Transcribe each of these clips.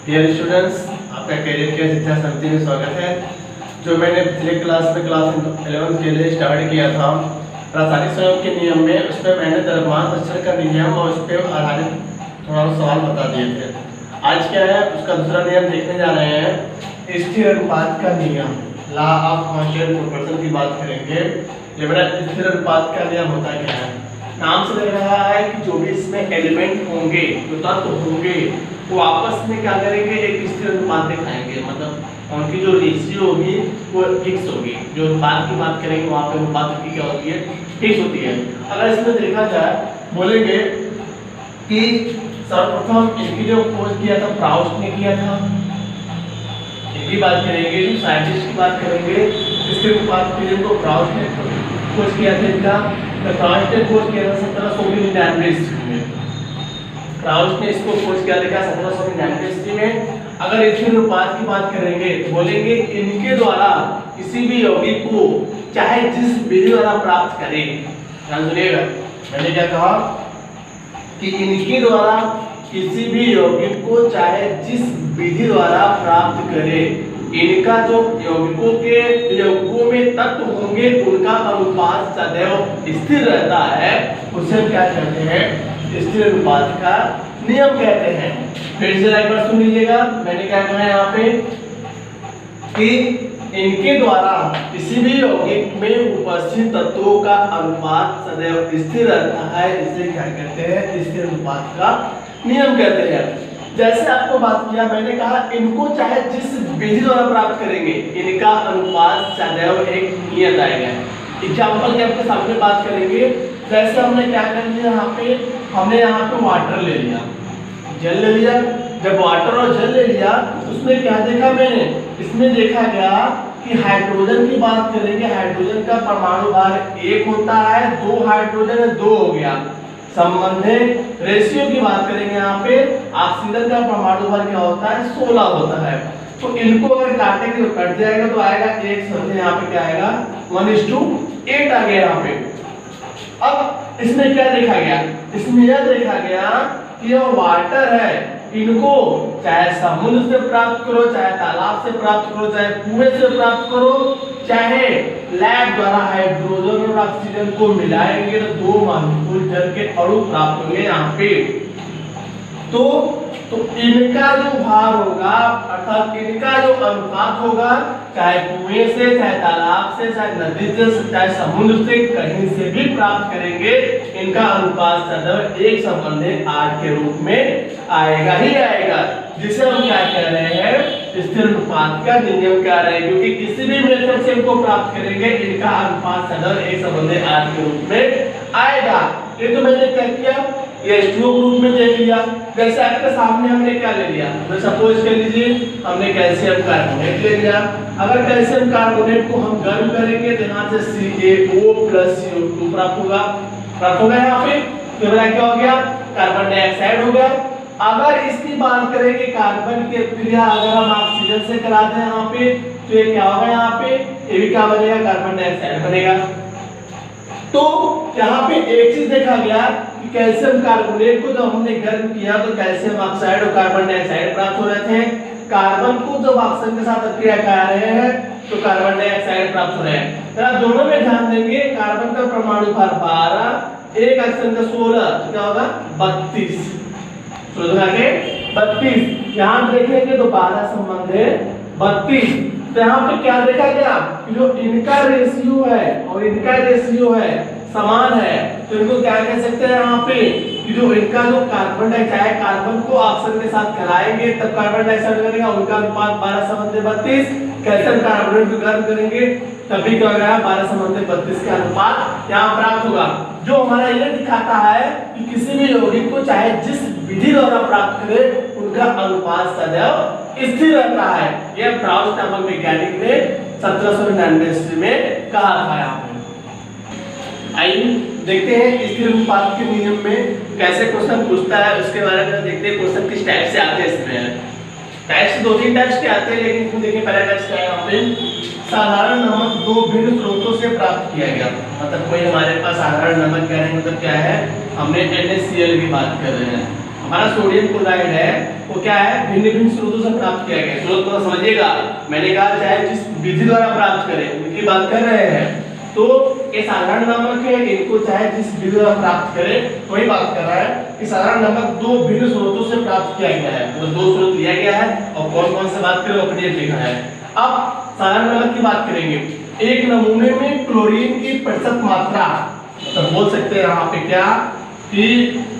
Dear students, आपका career care शिक्षा समिति में स्वागत है। जो मैंने पिछले क्लास में क्लास 11 के लिए स्टार्ट किया था रासायनिक संयोग के नियम में, उस पर मैंने द्रव्यमान घर्षण का नियम और उस पर आधारित थोड़ा सवाल बता दिए थे। आज क्या है, उसका दूसरा नियम देखने जा रहे हैं, स्थिर अनुपात का नियम, लॉ ऑफ कांस्टेंट प्रोपोर्शन की बात करेंगे। ये मेरा स्थिर अनुपात का नियम होता क्या है, नाम से लग रहा है कि जो भी इसमें एलिमेंट होंगे, जो तत्व होंगे, वो आपस में क्या करेंगे, एक स्थिर अनुपात दिखाएंगे। मतलब उनकी जो रेशियो होगी वो फिक्स होगी। जो अनुपात की बात करेंगे वहाँ पे अनुपात की क्या होती है, फिक्स होती है। अगर इसमें देखा जाए, बोलेंगे कि सर्वप्रथम इनकी जो खोज किया था प्राउस्ट ने किया था, इनकी बात करेंगे। जो साइंटिस्ट की बात करेंगे, स्थिर अनुपात के को प्राउस्ट ने खोज किया था। इनका प्राउस्ट ने खोज किया था 1799 ईस्वी में। प्राउस्ट ने इसको खोज किया था 1799 ईस्वी में। अगर स्थिर अनुपात की बात करेंगे तो बोलेंगे इनके द्वारा किसी भी यौगिक को चाहे जिस विधि द्वारा प्राप्त करें, ध्यान सुनिएगा, मैंने क्या कहा कि इनके द्वारा किसी भी यौगिक को चाहे जिस विधि द्वारा प्राप्त करे, इनका जो यौगिकों में तत्व होंगे उनका अनुपात सदैव स्थिर रहता है। उसे क्या कहते हैं, स्थिर अनुपात का नियम कहते हैं। फिर से एक बार सुन लीजिएगा, मैंने क्या कहा है यहाँ पे कि इनके द्वारा किसी भी यौगिक में उपस्थित तत्वों का अनुपात सदैव स्थिर रहता है। इसे क्या कहते हैं, स्थिर अनुपात का नियम कहते हैं। जैसे आपको बात किया, मैंने कहा इनको चाहे जिस विधि द्वारा प्राप्त करेंगे, इनका अनुपात सदैव एक नियत आएगा। एग्जाम्पल के आपके सामने बात करेंगे। जैसे हमने क्या कर लिया, हमने यहाँ पे वाटर ले लिया, जल ले लिया। जब वाटर और जल ले लिया तो उसमें क्या देखा मैंने, इसमें देखा गया कि हाइड्रोजन की बात करेंगे, हाइड्रोजन का परमाणु भार 1 होता है, 2 हाइड्रोजन है, 2 हो गया। संबंधित रेशियो की बात करेंगे, यहाँ पे ऑक्सीजन का परमाणु भार क्या होता है, 16 होता है। तो इनको अगर काटेंगे तो कट जाएगा, तो आएगा 1 समझे, यहाँ पे क्या आएगा 1:8 आ गया यहाँ पे। अब इसमें क्या देखा गया, इसमें यह देखा गया कि यह वाटर है, इनको चाहे समुद्र से प्राप्त करो, चाहे तालाब से प्राप्त करो, चाहे कुएं से प्राप्त करो, चाहे लैब द्वारा हाइड्रोजन और ऑक्सीजन को मिलाएंगे तो 2 मॉलिक्यूल जल के अणु प्राप्त होंगे यहाँ पे। तो इनका जो भार होगा, अर्थात इनका जो अनुपात होगा, चाहे कुएं से, चाहे तालाब से, चाहे नदी से, चाहे समुद्र से, कहीं से भी प्राप्त करेंगे, इनका अनुपात सदैव 1:8 के रूप में आएगा ही आएगा। जिसे हम क्या कह रहे हैं, स्थिर अनुपात का नियम कह रहे हैं, क्योंकि किसी भी मेथड से इनको प्राप्त करेंगे, इनका अनुपात सदैव 1:8 के रूप में आएगा। ये तो मैंने क्या किया, ये स्ट्रोक रूप में देख लिया। जैसे आपके सामने हमने क्या ले लिया, मैं सपोज कर लीजिए हमने कैल्शियम कार्बोनेट ले लिया। अगर कैल्शियम कार्बोनेट को हम गर्म करेंगे तो यहाँ से CaO+CO2 प्राप्त होगा यहाँ पे। तो मेरा क्या हो गया, कार्बन डाइऑक्साइड हो गया। अगर इसकी बात करेंगे कार्बन की क्रिया अगर हम ऑक्सीजन से कराते हैं यहाँ पे, तो ये क्या होगा, यहाँ पे ये भी क्या बनेगा, कार्बन डाइऑक्साइड बनेगा। तो यहाँ पे एक चीज देखा गया कि कैल्शियम कार्बोनेट को जब हमने गर्म किया तो कैल्शियम ऑक्साइड और कार्बन डाइऑक्साइड प्राप्त हो रहे थे। कार्बन को जब ऑक्सीजन के साथ अक्रिया करा रहे हैं तो कार्बन डाइऑक्साइड प्राप्त हो रहे हैं। तो आप दोनों में ध्यान देंगे, कार्बन का परमाणु भार 12, एक ऑक्सीजन का 16, तो क्या होगा 32, 16 के 32। यहाँ देखेंगे तो 12 संबंध है 32। तो यहाँ पे क्या देखा गया कि जो इनका रेशियो है और इनका रेशियो है समान है, तो इनको क्या कह सकते हैं यहाँ पे कि जो इनका जो कार्बन डाइऑक्साइड, कार्बन को ऑक्सीजन के साथ कराएंगे तब कार्बन डाइऑक्साइड बनेगा, उनका अनुपात 12:32। कैल्शियम कार्बोनेट को गर्म करेंगे तभी क्या होगा, 12:32 का अनुपात यहाँ प्राप्त होगा। जो हमारा ये दिखाता है कि किसी भी यौगिक को चाहे जिस विधि द्वारा प्राप्त करे, उनका अनुपात सदैव स्थिर रहता है। यह प्राउस्ट नामक वैज्ञानिक ने 1799 ईस्वी में कहा था। यहाँ पे आइए देखते हैं स्थिर अनुपात के नियम में कैसे क्वेश्चन पूछता है, उसके बारे में देखते हैं। क्वेश्चन किस टाइप से आते हैं, इसमें टाइप्स 2-3 टाइप्स के आते हैं, लेकिन इसमें देखिए पहला टाइप्स क्या है, यहाँ पे साधारण नमक 2 भिन्न स्रोतों से प्राप्त किया गया। मतलब कोई हमारे पास साधारण नमक कह रहे हैं, मतलब क्या है, हमने NaCl की बात कर रहे हैं। हमारा सोडियम क्लोराइड है वो क्या है, भिन्न भिन्न स्रोतों से प्राप्त किया गया। स्रोत को समझिएगा, मैंने कहा चाहे जिस विधि द्वारा प्राप्त करें उनकी बात कर रहे हैं, तो ये साधारण नमक है, इनको चाहे जिस विधि द्वारा प्राप्त करें वही बात कर रहा है कि साधारण नमक दो भिन्न स्रोतों से प्राप्त किया गया है, तो दो स्रोत लिया गया है और कौन कौन से बात करें अपने लिखा है। अब साधारण नमक की बात करेंगे, एक नमूने में क्लोरीन की प्रतिशत मात्रा, तो बोल सकते हैं यहाँ पे क्या कि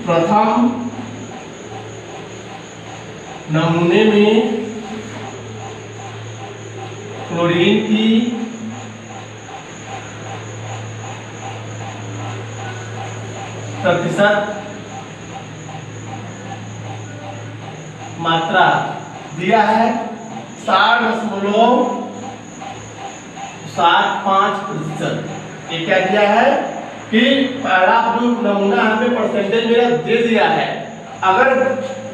प्रथम नमूने में क्लोरीन की प्रतिशत मात्रा दिया है 60.75%। ये क्या दिया है कि पहला जो नमूना हमें परसेंटेज मेरा दे दिया है। अगर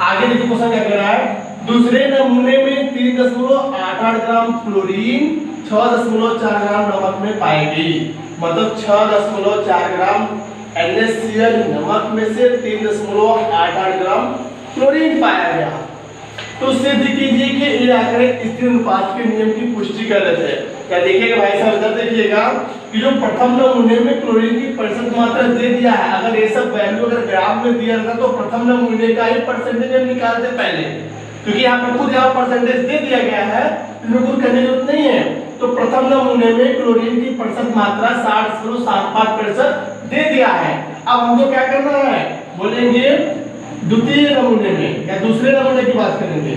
आगे देखिए क्वेश्चन क्या कह रहा है, दूसरे नमूने में 3.88 ग्राम क्लोरीन 6.4 ग्राम नमक में पाई गई, मतलब 6.4 ग्राम NaCl नमक में से 3.88 ग्राम क्लोरीन पाया गया। तो सिद्ध कीजिए कि ये आंकड़े स्थिर अनुपात के नियम की पुष्टि कर रहे थे। क्या देखिएगा भाई साहब, इधर देखिएगा कि जो प्रथम नमूने में क्लोरीन की प्रतिशत मात्रा दे दिया है, अगर ये सब वैल्यू अगर ग्राम में दिया था तो प्रथम नमूने का ही परसेंटेज हम निकालते पहले, क्योंकि यहाँ पे खुद यहाँ परसेंटेज दे दिया गया है, इसमें कुछ करने की जरूरत नहीं है। तो प्रथम नमूने में क्लोरीन की प्रतिशत मात्रा 60.75% दे दिया है। अब हमको क्या करना है, बोलेंगे द्वितीय नमूने में या दूसरे नमूने की बात करेंगे,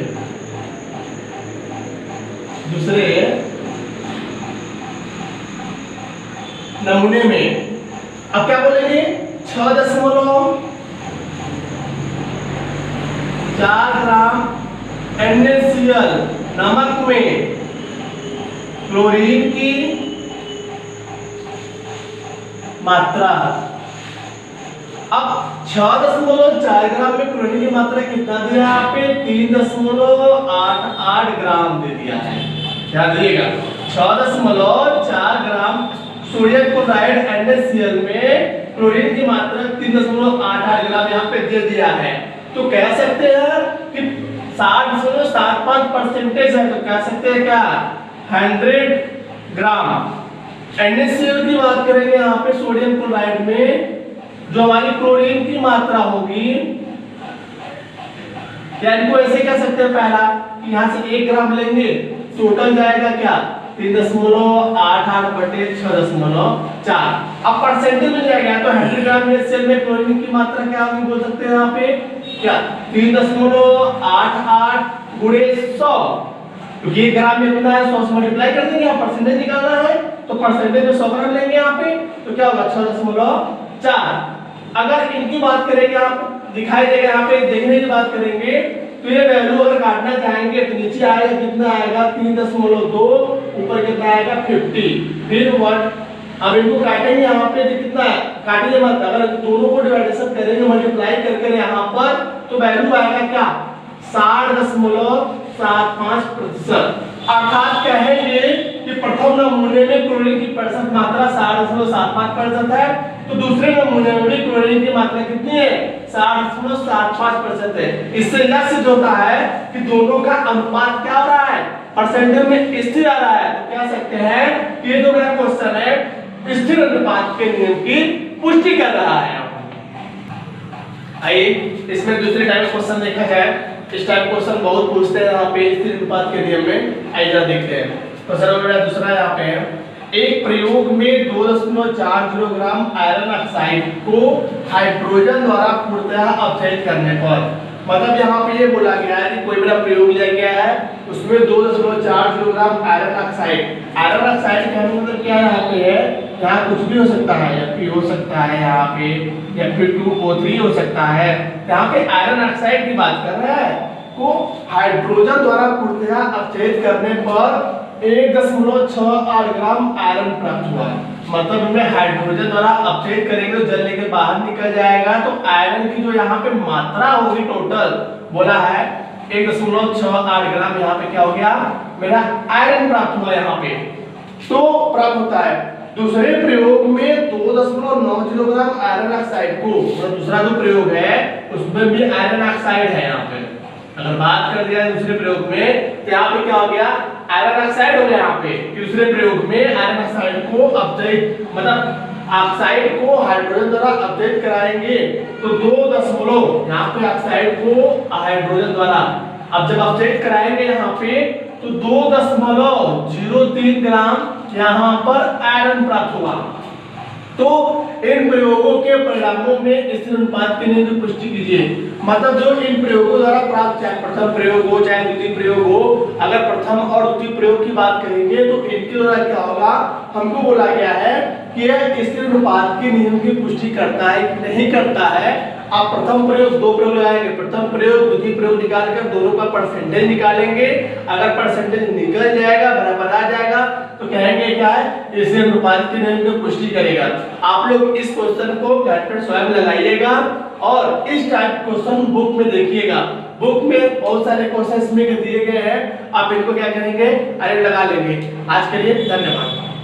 दूसरे नमूने में अब क्या बोलेंगे 6.4 ग्राम NaCl नमक में क्लोरीन की मात्रा। अब 6.4 ग्राम में क्लोरीन की मात्रा कितना दिया है यहाँ पे, 3.88 ग्राम दे दिया है। क्या दिएगा, 6.4 ग्राम सोडियम क्लोराइड NaCl में क्लोरीन की मात्रा 3.88 ग्राम यहाँ पे दे दिया है। तो कह सकते हैं कि 60.75% है, तो कह सकते हैं क्या 100 ग्राम NaCl की बात करेंगे यहाँ पे सोडियम क्लोराइड में जो हमारी क्लोरीन की मात्रा होगी, या इनको ऐसे कह सकते हैं पहला कि यहाँ से 1 ग्राम लेंगे, टोटल जाएगा क्या 3.88 बटे 6.4। अब परसेंटेज में जाएगा तो 100 ग्राम NaCl में क्लोरीन की मात्रा क्या हम बोल सकते हैं यहाँ पे क्या 3.88 गुणे 100, क्योंकि 1 ग्राम में कितना है 100 से मल्टीप्लाई कर देंगे, यहाँ परसेंटेज निकालना है तो परसेंटेज में 100 ग्राम लेंगे यहाँ पे, तो क्या होगा 6.4। अगर इनकी बात करेंगे आप दिखाई देगा यहाँ पे, देखने की बात करेंगे तो ये वैल्यू अगर काटना चाहेंगे तो नीचे आएगा कितना आएगा 3.2, ऊपर कितना आएगा 50, फिर 1। अब इनको काटेंगे यहाँ पे तो कितना है, काटेंगे मत, अगर दोनों को डिवाइडेशन करेंगे मल्टीप्लाई करके यहाँ पर तो वैल्यू आएगा क्या 60.75%। अर्थात कहेंगे कि प्रथम नमूने में क्लोरीन की प्रतिशत मात्रा 60.75% है, तो दूसरे नमूने में भी क्लोरीन की मात्रा कितनी है 60.75% है। इससे यह सिद्ध होता है कि दोनों का अनुपात क्या हो रहा है, परसेंटेज में स्थिर आ रहा है। तो कह सकते हैं कि ये जो मेरा क्वेश्चन है स्थिर अनुपात के नियम की पुष्टि कर रहा है। आइए इसमें दूसरे टाइप क्वेश्चन देखा जाए। इस टाइप क्वेश्चन बहुत पूछते हैं यहाँ पे स्थिर अनुपात के नियम में। आइए जरा देखते हैं। तो सर मेरा दूसरा यहाँ पे है, एक प्रयोग में 2.40 ग्राम आयरन ऑक्साइड को हाइड्रोजन द्वारा पूर्णतः अपचयित करने पर, मतलब यहाँ पे ये बोला गया है कि कोई मेरा प्रयोग लिया गया है उसमें 2.40 ग्राम आयरन ऑक्साइड। आयरन ऑक्साइड का मतलब क्या यहाँ पे है, यहाँ कुछ भी हो सकता है, Fe हो सकता है यहाँ पे, या फिर 2O3 हो सकता है। यहाँ पे आयरन ऑक्साइड की बात कर रहा है को हाइड्रोजन द्वारा पूर्णतः अपचयित करने पर 1.68 ग्राम आयरन प्राप्त हुआ। मतलब इनमें हाइड्रोजन द्वारा अपचयित करेंगे तो जलने के बाहर निकल जाएगा, तो आयरन की जो यहाँ पे मात्रा होगी टोटल बोला है 1.68 ग्राम यहाँ पे क्या हो गया मेरा आयरन प्राप्त हुआ यहाँ पे। तो प्राप्त होता है दूसरे प्रयोग में 2.90 ग्राम आयरन ऑक्साइड को, मतलब दूसरा जो प्रयोग है उसमें भी आयरन ऑक्साइड है। यहाँ पे अगर बात कर दिया दूसरे प्रयोग में तो यहाँ पे क्या हो गया, आयरन ऑक्साइड हो गया। यहाँ पे दूसरे प्रयोग में आयरन ऑक्साइड को अपचयित मतलब ऑक्साइड को हाइड्रोजन द्वारा अपचयित कराएंगे तो 2 यहाँ पे ऑक्साइड को हाइड्रोजन द्वारा अब जब अपचयित कराएंगे यहाँ पे तो 2.03 ग्राम यहाँ पर आयरन प्राप्त होगा। तो इन प्रयोगों के परिणामों में स्थिर अनुपात के नियम की पुष्टि कीजिए। मतलब जो इन प्रयोगों द्वारा प्राप्त, चाहे प्रथम प्रयोग हो चाहे द्वितीय प्रयोग हो, अगर प्रथम और द्वितीय प्रयोग की बात करेंगे तो इनके द्वारा क्या होगा, हमको बोला गया है कि यह स्थिर अनुपात के नियम की पुष्टि करता है कि नहीं करता है। आप प्रथम प्रयोग 2 प्रयोग लगाएंगे, प्रथम प्रयोग द्वितीय प्रयोग निकालकर दोनों का परसेंटेज निकालेंगे। अगर परसेंटेज निकल जाएगा, बराबर आ जाएगा तो कहेंगे क्या है, इसे अनुपात के नियम की पुष्टि करेगा। आप लोग इस क्वेश्चन को घर पर स्वयं लगाइएगा और इस टाइप क्वेश्चन बुक में देखिएगा। बुक में बहुत सारे क्वेश्चन में दिए गए हैं, आप इनको क्या करेंगे, अरे लगा लेंगे। आज के लिए धन्यवाद।